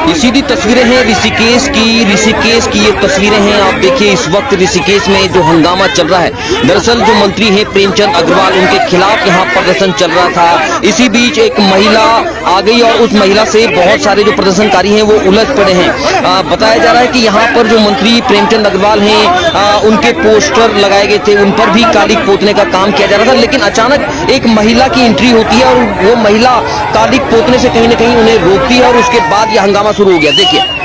ये सीधी तस्वीरें हैं ऋषिकेश की ये तस्वीरें हैं। आप देखिए इस वक्त ऋषिकेश में जो हंगामा चल रहा है, दरअसल जो मंत्री हैं प्रेमचंद अग्रवाल, उनके खिलाफ यहाँ प्रदर्शन चल रहा था। इसी बीच एक महिला आ गई और उस महिला से बहुत सारे जो प्रदर्शनकारी हैं वो उलझ पड़े हैं। बताया जा रहा है कि यहाँ पर जो मंत्री प्रेमचंद अग्रवाल हैं उनके पोस्टर लगाए गए थे, उन पर भी कालिक पोतने का काम किया जा रहा था। लेकिन अचानक एक महिला की एंट्री होती है और वो महिला कालिक पोतने से कहीं ना कहीं उन्हें रोकती है और उसके बाद यह हंगामा शुरू हो गया। देखिए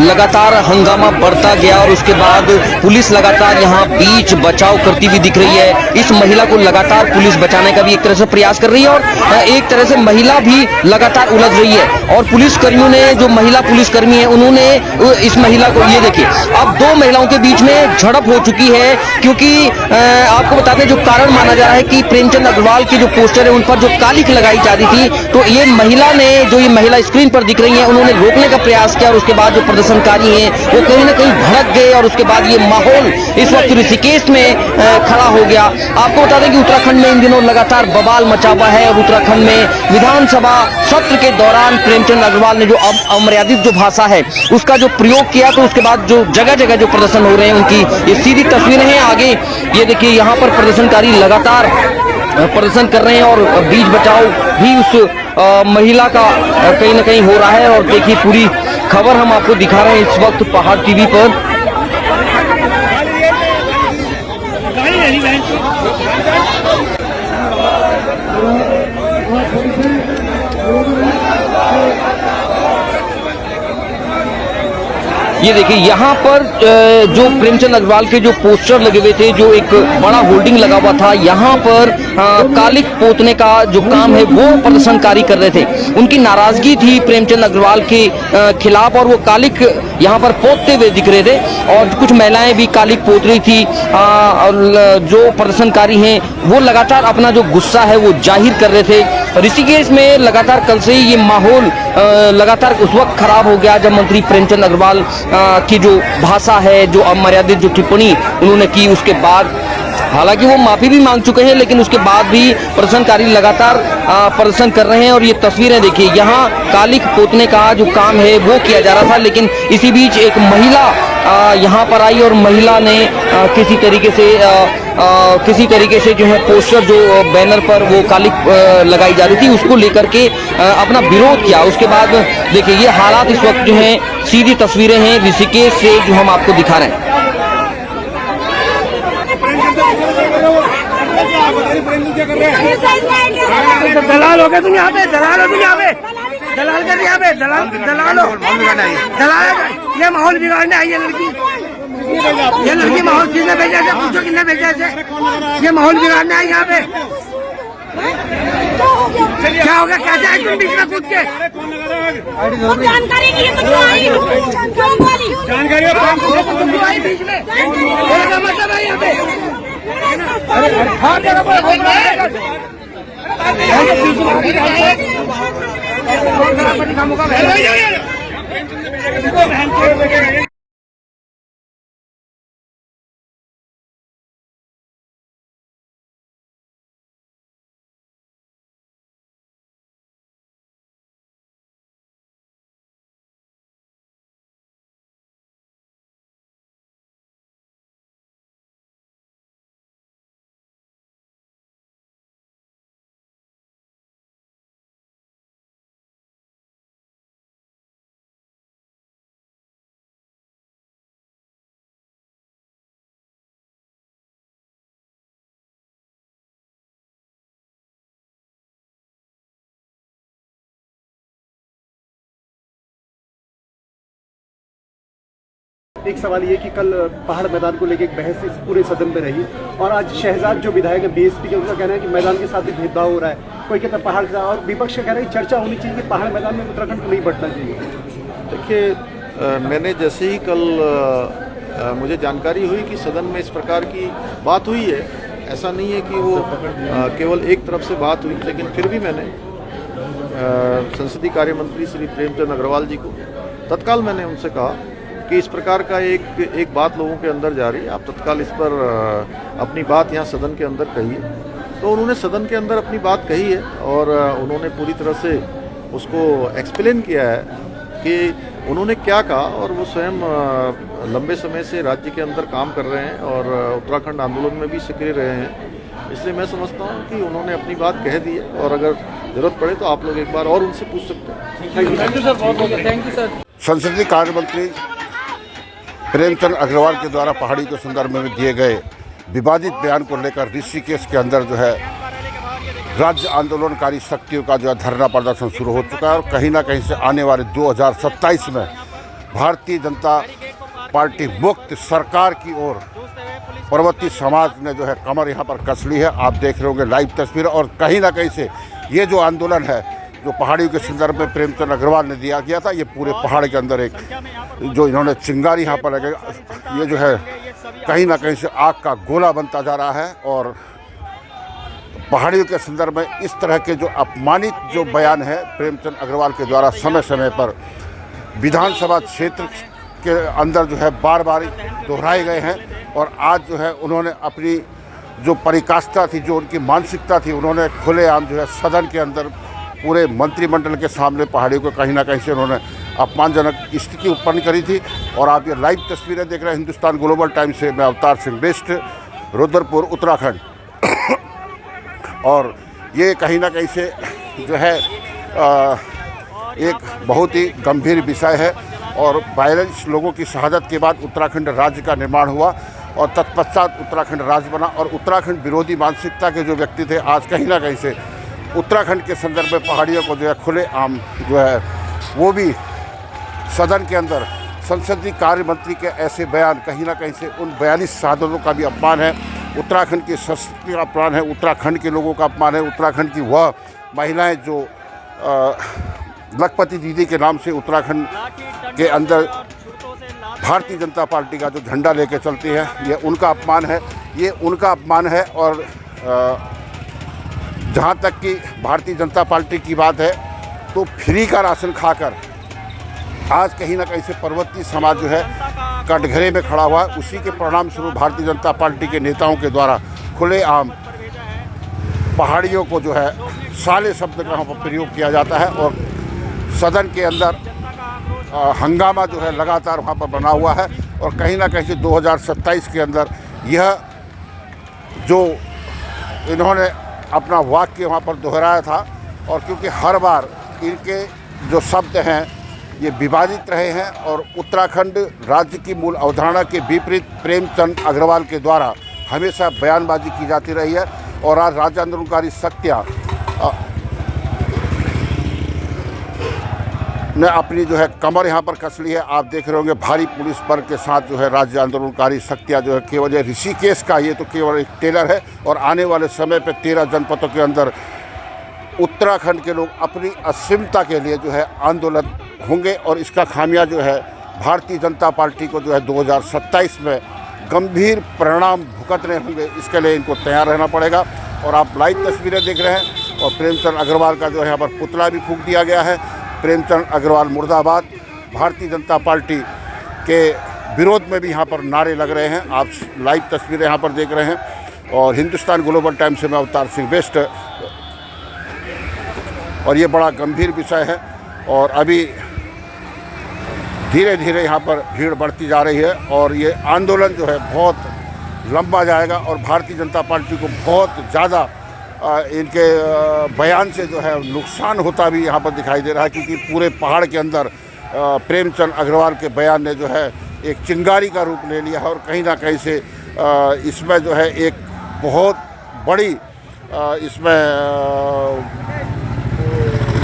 लगातार हंगामा बढ़ता गया और उसके बाद पुलिस लगातार यहाँ बीच बचाव करती हुई दिख रही है। इस महिला को लगातार पुलिस बचाने का भी एक तरह से प्रयास कर रही है और एक तरह से महिला भी लगातार उलझ रही है। और पुलिसकर्मियों ने, जो महिला पुलिसकर्मी है, उन्होंने इस महिला को, ये देखिए अब दो महिलाओं के बीच में झड़प हो चुकी है। क्योंकि आपको बता दें जो कारण माना जा रहा है कि प्रेमचंद अग्रवाल के जो पोस्टर है उन पर जो कालिक लगाई जा रही थी, तो ये महिला ने, जो ये महिला स्क्रीन पर दिख रही है, उन्होंने रोकने का प्रयास किया और उसके बाद जो प्रदर्शनकारी हैं वो कहीं ना कहीं भड़क गए और उसके बाद ये माहौल इस वक्त ऋषिकेश में खड़ा हो गया। आपको बता दें कि उत्तराखंड में इन दिनों लगातार बवाल मचा हुआ है और उत्तराखंड में विधानसभा सत्र के दौरान प्रेमचंद अग्रवाल ने जो अमर्यादित जो भाषा है उसका जो प्रयोग किया, तो उसके बाद जो जगह जगह जो प्रदर्शन हो रहे हैं उनकी ये सीधी तस्वीरें हैं। आगे ये देखिए यहाँ पर प्रदर्शनकारी लगातार प्रदर्शन कर रहे हैं और बीच बचाव भी उस महिला का कहीं ना कहीं हो रहा है। और देखिए पूरी खबर हम आपको दिखा रहे हैं इस वक्त पहाड़ टीवी पर। ये देखिए यहाँ पर जो प्रेमचंद अग्रवाल के जो पोस्टर लगे हुए थे, जो एक बड़ा होल्डिंग लगा हुआ था, यहाँ पर कालिक पोतने का जो काम है वो प्रदर्शनकारी कर रहे थे। उनकी नाराजगी थी प्रेमचंद अग्रवाल के खिलाफ और वो कालिक यहाँ पर पोतते हुए दिख रहे थे और कुछ महिलाएं भी कालिक पोत रही थी। और जो प्रदर्शनकारी हैं वो लगातार अपना जो गुस्सा है वो जाहिर कर रहे थे। ऋषिकेश में लगातार कल से ही ये माहौल लगातार उस वक्त खराब हो गया जब मंत्री प्रेमचंद अग्रवाल की जो भाषा है, जो अमर्यादित जो टिप्पणी उन्होंने की, उसके बाद हालांकि वो माफी भी मांग चुके हैं, लेकिन उसके बाद भी प्रदर्शनकारी लगातार प्रदर्शन कर रहे हैं। और ये तस्वीरें देखिए, यहाँ कालिक पोतने का जो काम है वो किया जा रहा था, लेकिन इसी बीच एक महिला यहाँ पर आई और महिला ने किसी तरीके से जो है पोस्टर, जो बैनर पर वो कालिक लगाई जा रही थी, उसको लेकर के अपना विरोध किया। उसके बाद देखिए ये हालात इस वक्त जो है, सीधी तस्वीरें हैं ऋषिकेश से जो हम आपको दिखा रहे हैं। दलाल हो गए तुम यहाँ पे, दलाल हो तुम यहाँ पे, दलाल कर यहाँ पे, दलाल हो, दलाल। ये माहौल बिगाड़ने आई है लड़की, ये लड़की माहौल किसने भेजा है, पूछो किसने भेजा है। ये माहौल बिगाड़ने आई यहाँ पे। क्या होगा, कैसे आई तुम बीच में कूद के? जानकारी नहीं है तो आई, जानकारी आई बीच में, मतलब है यहाँ पे। हर जगह पर एक सवाल ये कि कल पहाड़ मैदान को लेकर एक बहस इस पूरे सदन में रही और आज शहजाद जो विधायक है बीएसपी के, उनका कहना है कि मैदान के साथ भी भेदभाव हो रहा है। कोई कहता है पहाड़ के साथ, और विपक्ष का कहना है कि चर्चा होनी चाहिए कि पहाड़ मैदान में उत्तराखंड को नहीं बढ़ना चाहिए। देखिए, मैंने जैसे ही कल मुझे जानकारी हुई कि सदन में इस प्रकार की बात हुई है, ऐसा नहीं है कि वो केवल एक तरफ से बात हुई, लेकिन फिर भी मैंने संसदीय कार्य मंत्री श्री प्रेमचंद अग्रवाल जी को तत्काल मैंने उनसे कहा कि इस प्रकार का एक बात लोगों के अंदर जा रही है, आप तत्काल इस पर अपनी बात यहाँ सदन के अंदर कहिए। तो उन्होंने सदन के अंदर अपनी बात कही है और उन्होंने पूरी तरह से उसको एक्सप्लेन किया है कि उन्होंने क्या कहा, और वो स्वयं लंबे समय से राज्य के अंदर काम कर रहे हैं और उत्तराखंड आंदोलन में भी सक्रिय रहे हैं। इसलिए मैं समझता हूँ कि उन्होंने अपनी बात कह दी है और अगर जरूरत पड़े तो आप लोग एक बार और उनसे पूछ सकते हैं। थैंक यू सर, बहुत थैंक यू सर। संसदीय कार्य मंत्री प्रेमचंद अग्रवाल के द्वारा पहाड़ी के संदर्भ में दिए गए विवादित बयान को लेकर ऋषिकेश के अंदर जो है राज्य आंदोलनकारी शक्तियों का जो है धरना प्रदर्शन शुरू हो चुका है और कहीं ना कहीं से आने वाले 2027 में भारतीय जनता पार्टी मुक्त सरकार की ओर पर्वतीय समाज ने जो है कमर यहाँ पर कस ली है। आप देख रहे होंगे लाइव तस्वीर, और कहीं ना कहीं से ये जो आंदोलन है जो पहाड़ियों के संदर्भ में प्रेमचंद अग्रवाल ने दिया गया था, ये पूरे पहाड़ के अंदर एक जो इन्होंने चिंगारी यहाँ पर लगे, ये जो है कहीं ना कहीं से आग का गोला बनता जा रहा है। और पहाड़ियों के संदर्भ में इस तरह के जो अपमानित जो बयान है प्रेमचंद अग्रवाल के द्वारा समय समय पर विधानसभा क्षेत्र के अंदर जो है बार बार दोहराए गए हैं। और आज जो है उन्होंने अपनी जो परिकाष्ठा थी, जो उनकी मानसिकता थी, उन्होंने खुलेआम जो है सदन के अंदर पूरे मंत्रिमंडल के सामने पहाड़ियों को कहीं ना कहीं से उन्होंने अपमानजनक स्थिति उत्पन्न करी थी। और आप ये लाइव तस्वीरें देख रहे हैं हिंदुस्तान ग्लोबल टाइम्स से। मैं अवतार सिंह बिष्ट, रुद्रपुर, उत्तराखंड। और ये कहीं ना कहीं से जो है एक बहुत ही गंभीर विषय है। और 42 लोगों की शहादत के बाद उत्तराखंड राज्य का निर्माण हुआ और तत्पश्चात उत्तराखंड राज्य बना। और उत्तराखंड विरोधी मानसिकता के जो व्यक्ति थे आज कहीं ना कहीं से उत्तराखंड के संदर्भ में पहाड़ियों को जो है खुलेआम जो है वो भी सदन के अंदर संसदीय कार्य मंत्री के ऐसे बयान कहीं ना कहीं से उन 42 शहादतों का भी अपमान है, उत्तराखंड की संस्कृति का अपमान है, उत्तराखंड के लोगों का अपमान है, उत्तराखंड की वह महिलाएं जो लखपति दीदी के नाम से उत्तराखंड के अंदर भारतीय जनता पार्टी का जो झंडा लेके चलती है, ये उनका अपमान है, ये उनका अपमान है। और जहाँ तक कि भारतीय जनता पार्टी की बात है तो फ्री का राशन खाकर आज कहीं ना कहीं से पर्वतीय समाज जो है कटघरे में खड़ा हुआ है। उसी के परिणाम स्वरूप भारतीय जनता पार्टी के नेताओं के द्वारा खुलेआम पहाड़ियों को जो है साले शब्द का वहाँ पर प्रयोग किया जाता है। और सदन के अंदर हंगामा जो है लगातार वहाँ पर बना हुआ है। और कहीं ना कहीं से 2027 के अंदर यह जो इन्होंने अपना वाक्य वहाँ पर दोहराया था, और क्योंकि हर बार इनके जो शब्द हैं ये विवादित रहे हैं और उत्तराखंड राज्य की मूल अवधारणा के विपरीत प्रेमचंद अग्रवाल के द्वारा हमेशा बयानबाजी की जाती रही है। और आज राज्य आंदोलनकारी शक्तियाँ ने अपनी जो है कमर यहाँ पर कस ली है। आप देख रहे होंगे भारी पुलिस बल के साथ जो है राज्य आंदोलनकारी शक्तियाँ जो है केवल ये ऋषिकेश का ये तो केवल एक टेलर है। और आने वाले समय पे 13 जनपदों के अंदर उत्तराखंड के लोग अपनी असीमता के लिए जो है आंदोलन होंगे और इसका खामिया जो है भारतीय जनता पार्टी को जो है 2027 में गंभीर परिणाम भुगतने होंगे। इसके लिए इनको तैयार रहना पड़ेगा। और आप लाइव तस्वीरें देख रहे हैं और प्रेमचंद अग्रवाल का जो है यहाँ पर पुतला भी फूंक दिया गया है। प्रेमचंद अग्रवाल मुर्दाबाद, भारतीय जनता पार्टी के विरोध में भी यहाँ पर नारे लग रहे हैं। आप लाइव तस्वीरें यहाँ पर देख रहे हैं। और हिंदुस्तान ग्लोबल टाइम्स से मैं अवतार सिंह बिष्ट। और ये बड़ा गंभीर विषय है और अभी धीरे धीरे यहाँ पर भीड़ बढ़ती जा रही है और ये आंदोलन जो है बहुत लंबा जाएगा और भारतीय जनता पार्टी को बहुत ज़्यादा इनके बयान से जो है नुकसान होता भी यहाँ पर दिखाई दे रहा है, क्योंकि पूरे पहाड़ के अंदर प्रेमचंद अग्रवाल के बयान ने जो है एक चिंगारी का रूप ले लिया है। और कहीं ना कहीं से इसमें जो है एक बहुत बड़ी इसमें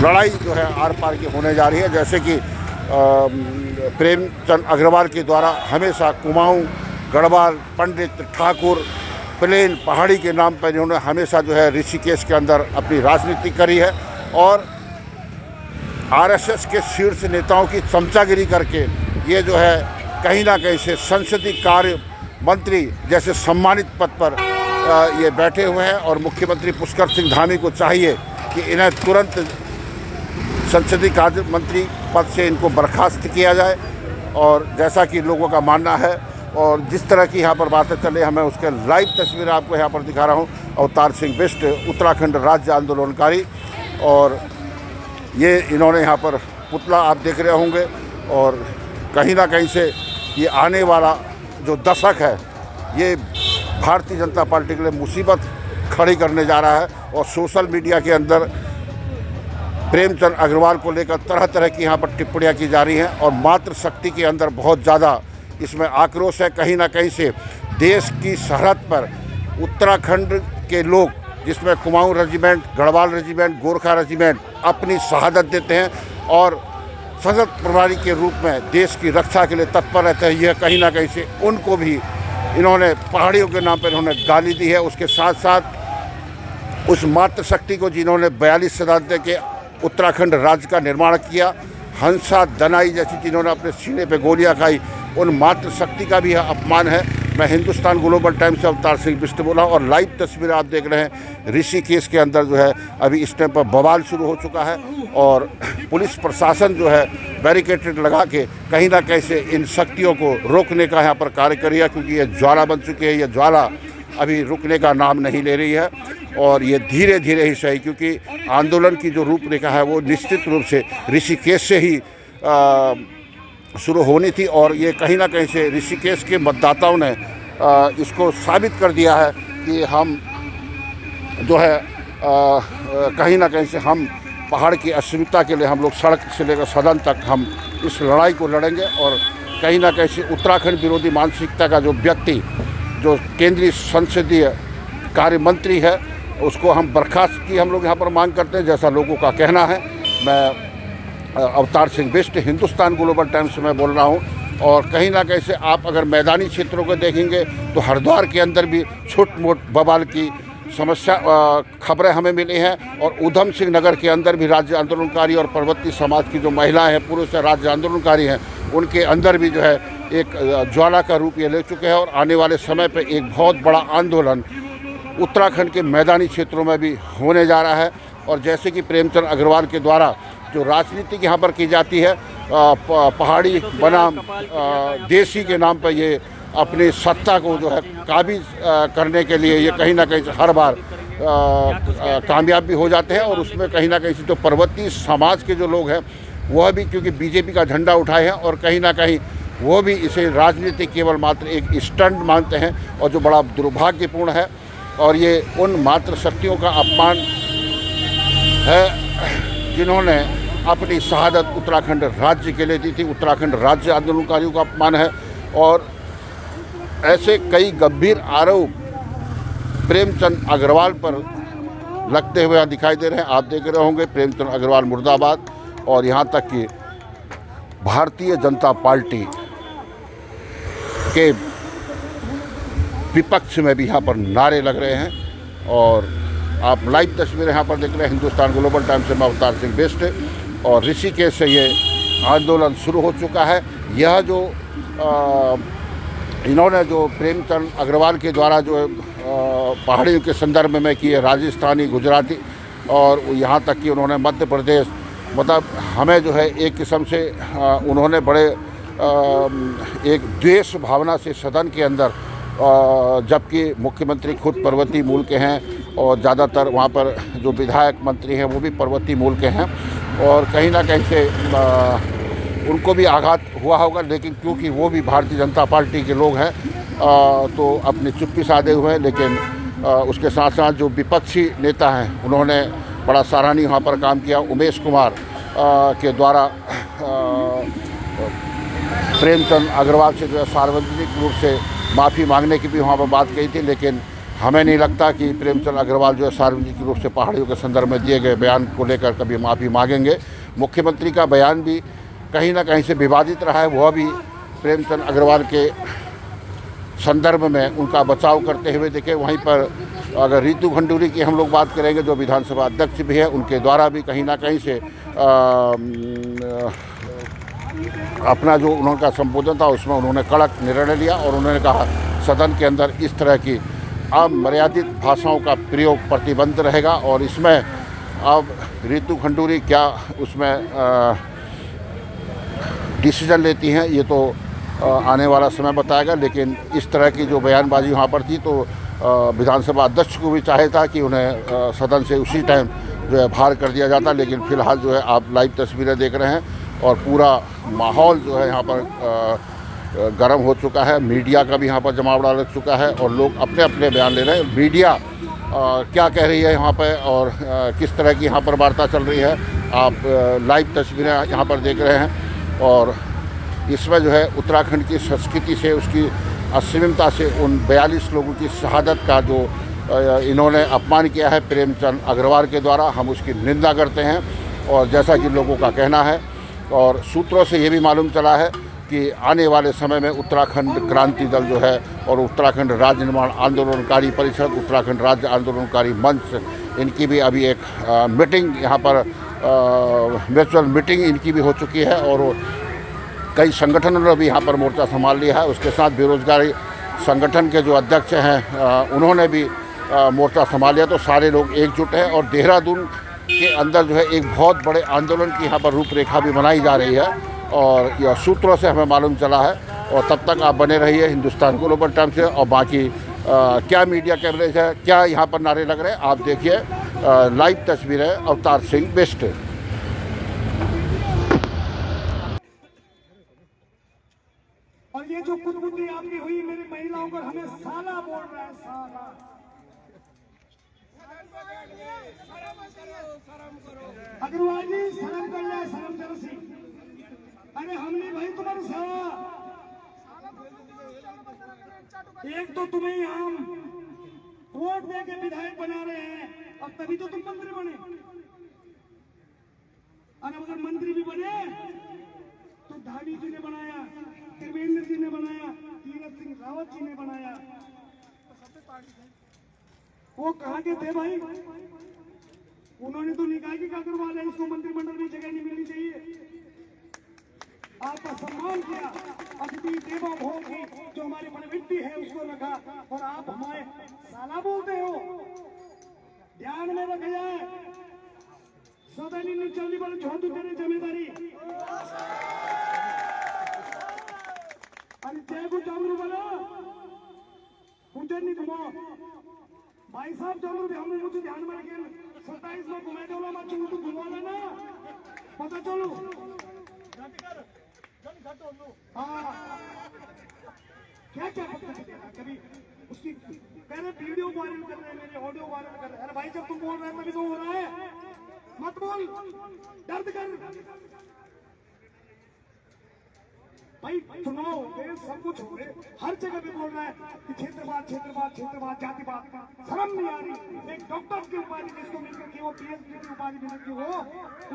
लड़ाई जो है आर पार की होने जा रही है। जैसे कि प्रेमचंद अग्रवाल के द्वारा हमेशा कुमाऊं, गढ़वाल, पंडित, ठाकुर, प्लेन, पहाड़ी के नाम पर इन्होंने हमेशा जो है ऋषिकेश के अंदर अपनी राजनीति करी है। और आरएसएस के शीर्ष नेताओं की चमचागिरी करके ये जो है कहीं ना कहीं से संसदीय कार्य मंत्री जैसे सम्मानित पद पर ये बैठे हुए हैं। और मुख्यमंत्री पुष्कर सिंह धामी को चाहिए कि इन्हें तुरंत संसदीय कार्य मंत्री पद से इनको बर्खास्त किया जाए और जैसा कि लोगों का मानना है और जिस तरह की यहाँ पर बातें चल रही है, मैं उसके लाइव तस्वीर आपको यहाँ पर दिखा रहा हूँ। अवतार सिंह बिष्ट, उत्तराखंड राज्य आंदोलनकारी, और ये इन्होंने यहाँ पर पुतला आप देख रहे होंगे। और कहीं ना कहीं से ये आने वाला जो दशक है ये भारतीय जनता पार्टी के लिए मुसीबत खड़ी करने जा रहा है। और सोशल मीडिया के अंदर प्रेमचंद अग्रवाल को लेकर तरह तरह की यहाँ पर टिप्पणियाँ की जा रही हैं और मातृशक्ति के अंदर बहुत ज़्यादा इसमें आक्रोश है। कहीं ना कहीं से देश की सरहद पर उत्तराखंड के लोग, जिसमें Kumaon regiment, Garhwal regiment, Gorkha regiment अपनी शहादत देते हैं और सशस्त्र प्रणाली के रूप में देश की रक्षा के लिए तत्पर रहते हैं, यह कहीं ना कहीं से उनको भी इन्होंने पहाड़ियों के नाम पर इन्होंने गाली दी है। उसके साथ साथ उस मातृशक्ति को जिन्होंने 42 शताब्दी के उत्तराखंड राज्य का निर्माण किया, हंसा दनाई जैसी जिन्होंने अपने सीने पे गोलियां खाई, उन मातृशक्ति का भी यह अपमान है। मैं हिंदुस्तान ग्लोबल टाइम्स से अवतार सिंह बिष्ट बोला और लाइव तस्वीर आप देख रहे हैं। ऋषिकेश के अंदर जो है अभी इस टाइम पर बवाल शुरू हो चुका है और पुलिस प्रशासन जो है बैरिकेड लगा के कहीं ना कहीं से इन शक्तियों को रोकने का यहाँ पर कार्य कर रही है, क्योंकि ये ज्वाला बन चुकी है। ये ज्वाला अभी रुकने का नाम नहीं ले रही है और ये धीरे धीरे ही सही, क्योंकि आंदोलन की जो रूपरेखा है वो निश्चित रूप से ऋषिकेश से ही शुरू होनी थी। और ये कहीं ना कहीं से ऋषिकेश के मतदाताओं ने इसको साबित कर दिया है कि हम जो है कहीं ना कहीं से हम पहाड़ की अस्मिता के लिए हम लोग सड़क से लेकर सदन तक हम इस लड़ाई को लड़ेंगे। और कहीं ना कहीं से उत्तराखंड विरोधी मानसिकता का जो व्यक्ति, जो केंद्रीय संसदीय कार्य मंत्री है, उसको हम बर्खास्त की हम लोग यहाँ पर मांग करते हैं, जैसा लोगों का कहना है। मैं अवतार सिंह बिष्ट, हिंदुस्तान ग्लोबल टाइम्स से मैं बोल रहा हूँ। और कहीं ना कहीं से आप अगर मैदानी क्षेत्रों को देखेंगे तो हरिद्वार के अंदर भी छोट मोट बवाल की समस्या खबरें हमें मिली हैं और ऊधम सिंह नगर के अंदर भी राज्य आंदोलनकारी और पर्वतीय समाज की जो महिलाएं हैं, पुरुष राज्य आंदोलनकारी हैं, उनके अंदर भी जो है एक ज्वाला का रूप ये ले चुके हैं। और आने वाले समय पर एक बहुत बड़ा आंदोलन उत्तराखंड के मैदानी क्षेत्रों में भी होने जा रहा है। और जैसे कि प्रेमचंद अग्रवाल के द्वारा जो राजनीति यहाँ पर की जाती है, पहाड़ी बनाम देसी के नाम पर ये अपनी सत्ता को जो है काबिज करने के लिए ये कहीं ना कहीं हर बार कामयाब भी हो जाते हैं। और उसमें कहीं ना कहीं से जो पर्वतीय समाज के जो लोग हैं वह भी, क्योंकि बीजेपी का झंडा उठाए हैं और कहीं ना कहीं वो भी इसे राजनीति केवल मात्र एक स्टंट मानते हैं, और जो बड़ा दुर्भाग्यपूर्ण है। और ये उन मातृशक्तियों का अपमान है जिन्होंने अपनी शहादत उत्तराखंड राज्य के लिए दी थी। उत्तराखंड राज्य आंदोलनकारियों का अपमान है। और ऐसे कई गंभीर आरोप प्रेमचंद अग्रवाल पर लगते हुए दिखाई दे रहे हैं। आप देख रहे होंगे प्रेमचंद अग्रवाल मुर्दाबाद, और यहाँ तक कि भारतीय जनता पार्टी के विपक्ष में भी यहाँ पर नारे लग रहे हैं। और आप लाइव तस्वीरें यहाँ पर देख रहे हैं हिंदुस्तान ग्लोबल टाइम्स से मैं अवतार सिंह बिष्ट। और ऋषिकेश से ये आंदोलन शुरू हो चुका है। यह जो इन्होंने जो प्रेमचंद अग्रवाल के द्वारा जो पहाड़ियों के संदर्भ में किए, राजस्थानी, गुजराती और यहाँ तक कि उन्होंने मध्य प्रदेश, मतलब हमें जो है एक किस्म से उन्होंने बड़े एक द्वेष भावना से सदन के अंदर, जबकि मुख्यमंत्री खुद पर्वतीय मूल के हैं और ज़्यादातर वहाँ पर जो विधायक मंत्री हैं वो भी पर्वतीय मूल के हैं, और कहीं ना कहीं से उनको भी आघात हुआ होगा। लेकिन क्योंकि वो भी भारतीय जनता पार्टी के लोग हैं तो अपनी चुप्पी साधे हुए हैं। लेकिन उसके साथ साथ जो विपक्षी नेता हैं उन्होंने बड़ा सराहनीय वहाँ पर काम किया। उमेश कुमार के द्वारा प्रेमचंद अग्रवाल से जो है सार्वजनिक रूप से माफ़ी मांगने की भी वहाँ पर बात कही थी। लेकिन हमें नहीं लगता कि प्रेमचंद अग्रवाल जो है सार्वजनिक रूप से पहाड़ियों के संदर्भ में दिए गए बयान को लेकर कभी माफ़ी मांगेंगे। मुख्यमंत्री का बयान भी कहीं ना कहीं से विवादित रहा है। वह भी प्रेमचंद अग्रवाल के संदर्भ में उनका बचाव करते हुए देखे। वहीं पर अगर रितु खंडूरी की हम लोग बात करेंगे, जो विधानसभा अध्यक्ष भी है, उनके द्वारा भी कहीं ना कहीं से अपना जो उनका संबोधन था उसमें उन्होंने कड़क निर्णय लिया और उन्होंने कहा सदन के अंदर इस तरह की अमर्यादित भाषाओं का प्रयोग प्रतिबंध रहेगा। और इसमें अब रितु खंडूरी क्या उसमें डिसीजन लेती हैं ये तो आने वाला समय बताएगा। लेकिन इस तरह की जो बयानबाजी वहाँ पर थी तो विधानसभा अध्यक्ष को भी चाहे था कि उन्हें सदन से उसी टाइम जो है बाहर कर दिया जाता। लेकिन फ़िलहाल जो है आप लाइव तस्वीरें देख रहे हैं और पूरा माहौल जो है यहाँ पर गर्म हो चुका है। मीडिया का भी यहाँ पर जमावड़ा लग चुका है और लोग अपने अपने बयान ले रहे हैं। मीडिया क्या कह रही है यहाँ पर और किस तरह की यहाँ पर वार्ता चल रही है, आप लाइव तस्वीरें यहाँ पर देख रहे हैं। और इसमें जो है उत्तराखंड की संस्कृति से, उसकी असीमता से उन 42 लोगों की शहादत का जो इन्होंने अपमान किया है प्रेमचंद अग्रवाल के द्वारा, हम उसकी निंदा करते हैं। और जैसा कि लोगों का कहना है और सूत्रों से ये भी मालूम चला है कि आने वाले समय में उत्तराखंड क्रांति दल जो है और उत्तराखंड राज्य निर्माण आंदोलनकारी परिषद, उत्तराखंड राज्य आंदोलनकारी मंच, इनकी भी अभी एक मीटिंग यहाँ पर वर्चुअल मीटिंग इनकी भी हो चुकी है और कई संगठनों ने भी यहाँ पर मोर्चा संभाल लिया है। उसके साथ बेरोजगारी संगठन के जो अध्यक्ष हैं उन्होंने भी मोर्चा संभाल लिया। तो सारे लोग एकजुट हैं और देहरादून के अंदर जो है एक बहुत बड़े आंदोलन की यहाँ पर रूपरेखा भी बनाई जा रही है और यह सूत्रों से हमें मालूम चला है। और तब तक आप बने रहिए हिंदुस्तान ग्लोबल टाइम्स से। और बाकी क्या मीडिया कवरेज है, क्या यहाँ पर नारे लग रहे हैं, आप देखिए लाइव तस्वीरें अवतार सिंह बेस्ट। और ये जो कुटबुद्धि आपकी हुई मेरी महिलाओं पर, हमें साला बोल रहा है, साला। अग्रवाल जी शर्म कर जाए, शर्म जरा सी। अरे हमने भाई तुम्हारे साला, एक तो तुम्हें हम वोट दे के विधायक बना रहे हैं और तभी तो तुम मंत्री बने। और अगर मंत्री भी बने तो धामी जी ने बनाया, त्रिवेंद्र जी ने बनाया, तीरथ सिंह रावत जी ने बनाया। वो कहाँ के थे भाई? उन्होंने तो निकाय की अग्रवाल है, इसको मंत्रिमंडल में जगह नहीं मिलनी चाहिए। आपका सम्मान किया, अतिथि देवो भव की जो हमारी प्रवृत्ति है उसको रखा और आप हमारे साला बोलते हो। ध्यान में रखा जाए, सदन नहीं चलनी पर छोड़ तेरी जिम्मेदारी। अरे जय को जामरू बना, मुझे नहीं घुमाओ भाई साहब। जामरू भी हमने मुझे ध्यान में रखे 27 में घुमाए दो मत चलो, तू घुमा लेना पता चलो। हाँ क्या क्या कभी उसकी कह रहे वीडियो वायरल कर रहे हैं, मेरे ऑडियो वायरल कर रहे हैं। अरे भाई जब तुम बोल रहे हैं तभी तो हो रहा है, मत बोल, दर्द कर भाई। चुनाव सब कुछ हो रहे, हर जगह पे बोल रहा है कि क्षेत्रवाद क्षेत्रवाद क्षेत्रवाद, जातिवाद। शर्म नहीं आ रही? एक डॉक्टर की उपाधि जिसको मिलकर की वो पीएचडी की उपाधि मिलकर की हो,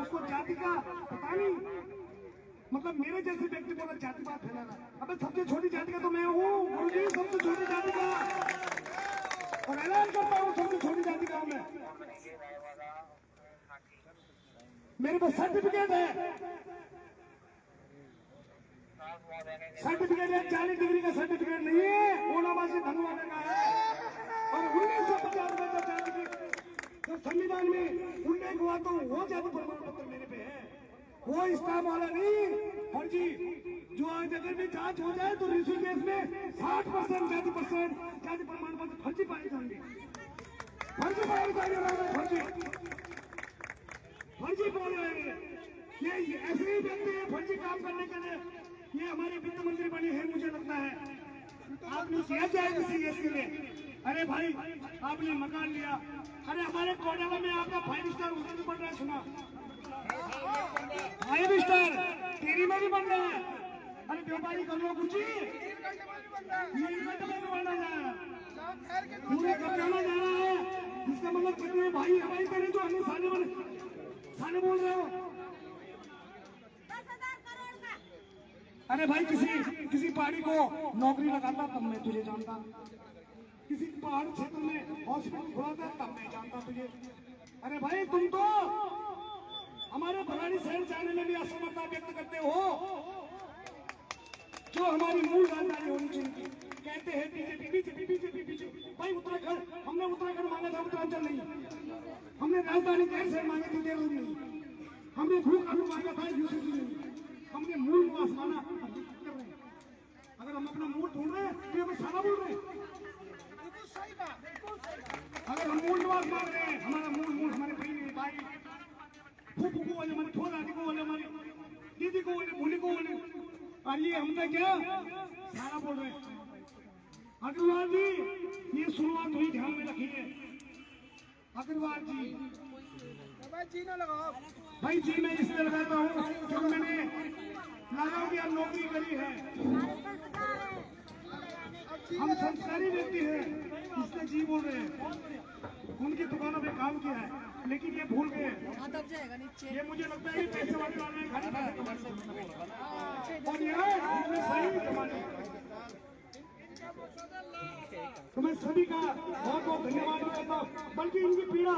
उसको जाति का पता नहीं। मतलब मेरे जैसे व्यक्ति बोला जातिवाद फैलाना। अबे सबसे छोटी जाति का तो मैं हूँ गुरुजी, सबसे छोटी जाति का, और ऐलान करता हूँ सबसे छोटी जाति का हूँ मैं। मेरे पास सर्टिफिकेट है, सर्टिफिकेट है, 40 डिग्री का सर्टिफिकेट नहीं है, ओलावा से धनवाने का है। और 1950 में जब संविधान में उल्लेख हुआ तो वो जाति प्रमाण पत्र मेरे पे है, वो स्टाफ वाला नहीं। फर्जी जो आज अगर भी जांच हो जाए तो ऋषिकेश में 60% जाति प्रमाण पत्र फर्जी पाए जाएंगे, फर्जी पाए जाएंगे, फर्जी पाए जाएंगे। ये ऐसे ही व्यक्ति है फर्जी काम करने के लिए। ये हमारे वित्त मंत्री बने हैं, मुझे लगता है आपने किया जाएगा सीएस के लिए। अरे भाई आपने मकान लिया, अरे हमारे कोडाला में आपका 5 स्टार होटल बन रहा है, सुना 5 स्टार तेरी में भी बन रहा है। अरे व्यापारी कर लो कुछ, बनना जा रहा है, पूरे कब्जाना जा रहा है। इसका मतलब कितने भाई हमारी तेरे जो हमें थाने बोल रहे हो। अरे भाई किसी पहाड़ी को नौकरी लगाता तब मैं तुझे जानता, किसी पहाड़ क्षेत्र में हॉस्पिटल खुलाता तब मैं जानता तुझे। अरे भाई तुम तो हमारे भराड़ी शहर जाने में भी असमर्थता व्यक्त करते हो, जो हमारी मूल जानकारी होनी चाहिए। कहते हैं बीजेपी। भाई उत्तराखंड, हमने उत्तराखंड मांगा था, उत्तरांचल नहीं। हमने राजधानी कैसे मांगे थी, देहरादून नहीं। हमने भूख मांगा था, यूसीसी नहीं। हमने मूल निवास माना, कर रहे हैं। अगर हम अपना मूल ढूंढ रहे हैं तो ये सारा बोल रहे हैं। अगर हम मूल निवास मान रहे हैं, हमारा मूल हमारे भाई फूफू को बोले, हमारे ठोर आदि को बोले, हमारी दीदी को बोले, भूली को बोले, और ये हमने क्या सारा बोल रहे हैं। अग्रवाल जी ये शुरुआत हुई, ध्यान में रखिए। अग्रवाल जी भाई जी ना लगाओ, भाई जी मैं इसलिए लगाता हूँ क्योंकि मैंने लाखों की नौकरी करी है। हम संस्कारी व्यक्ति हैं, इसलिए जी बोल रहे हैं। उनकी दुकानों पे काम किया है, लेकिन ये भूल गए। ये मुझे लगता है पैसे वाले और यहाँ सही कमाने। तो मैं सभी का बहुत बहुत धन्यवाद करता हूँ। बल्कि इनकी पीड़ा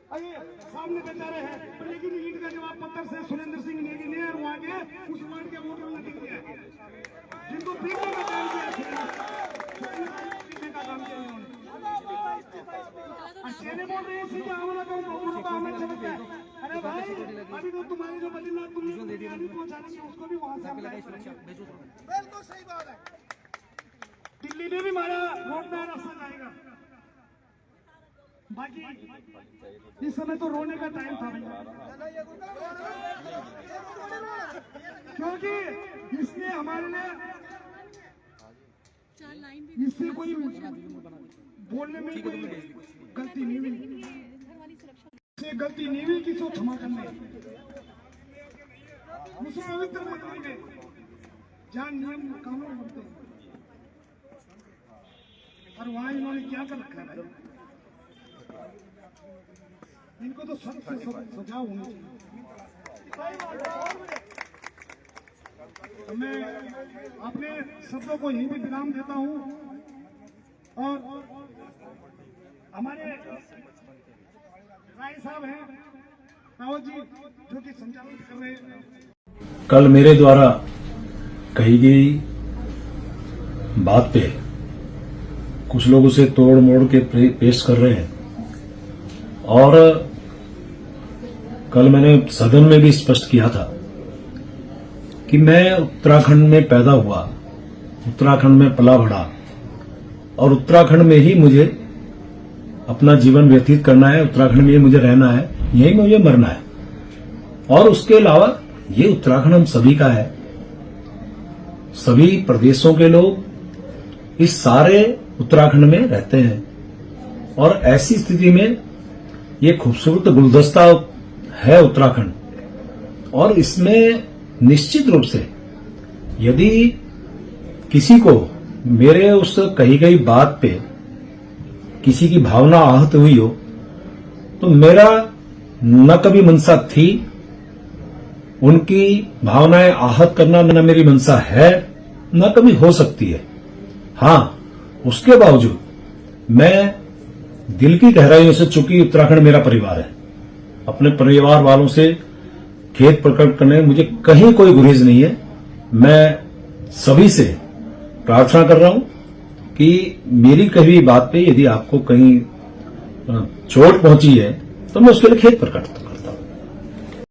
अरे सामने बेचारे हैं, लेकिन ईंट का जवाब पत्थर से सुरेंद्र सिंह नेगी ने और वहाँ के उस वार्ड के वोटर ने दिख दिया, जिनको पीड़ने का काम किया, पीड़ने का काम किया उन्होंने। चेने बोल रहे हैं हमारा काम हमें चलते हैं। अरे भाई अभी तो तुम्हारे जो बद्रीनाथ तुमने पहुंचाने उसको भी वहां से बिल्कुल सही बात है। दिल्ली में भी हमारा रोड में रास्ता जाएगा। बाकी इस समय तो रोने का टाइम था क्योंकि इसने हमारे लिए इससे कोई बोलने में कोई गलती नहीं हुई, इससे गलती नहीं हुई, किसी को क्षमा करने उस पवित्र मंदिर में जहाँ नियम कानून होते हैं, और वहाँ इन्होंने क्या कर रखा है भाई। इनको तो सख्त से सजा होनी चाहिए। मैं अपने शब्दों को यहीं पे विराम देता हूँ और हमारे राय साहब हैं रावत जी जो कि संचालन कर रहे हैं। कल मेरे द्वारा कही गई बात पे कुछ लोग उसे तोड़ मोड़ के पेश कर रहे हैं, और कल मैंने सदन में भी स्पष्ट किया था कि मैं उत्तराखंड में पैदा हुआ, उत्तराखंड में पला बढ़ा, और उत्तराखंड में ही मुझे अपना जीवन व्यतीत करना है, उत्तराखंड में ही मुझे रहना है, यही मुझे मरना है। और उसके अलावा ये उत्तराखंड हम सभी का है, सभी प्रदेशों के लोग इस सारे उत्तराखंड में रहते हैं। और ऐसी स्थिति में ये खूबसूरत गुलदस्ता है उत्तराखंड, और इसमें निश्चित रूप से यदि किसी को मेरे उस कही गई बात पे किसी की भावना आहत हुई हो, तो मेरा न कभी मंशा थी उनकी भावनाएं आहत करना, न मेरी मंशा है, न कभी हो सकती है। हाँ, उसके बावजूद मैं दिल की गहराइयों से, चूंकि उत्तराखंड मेरा परिवार है, अपने परिवार वालों से खेद प्रकट करने में मुझे कहीं कोई गुरेज नहीं है। मैं सभी से प्रार्थना कर रहा हूं कि मेरी कही बात पे यदि आपको कहीं चोट पहुंची है तो मैं उसके लिए खेद प्रकट करता हूं।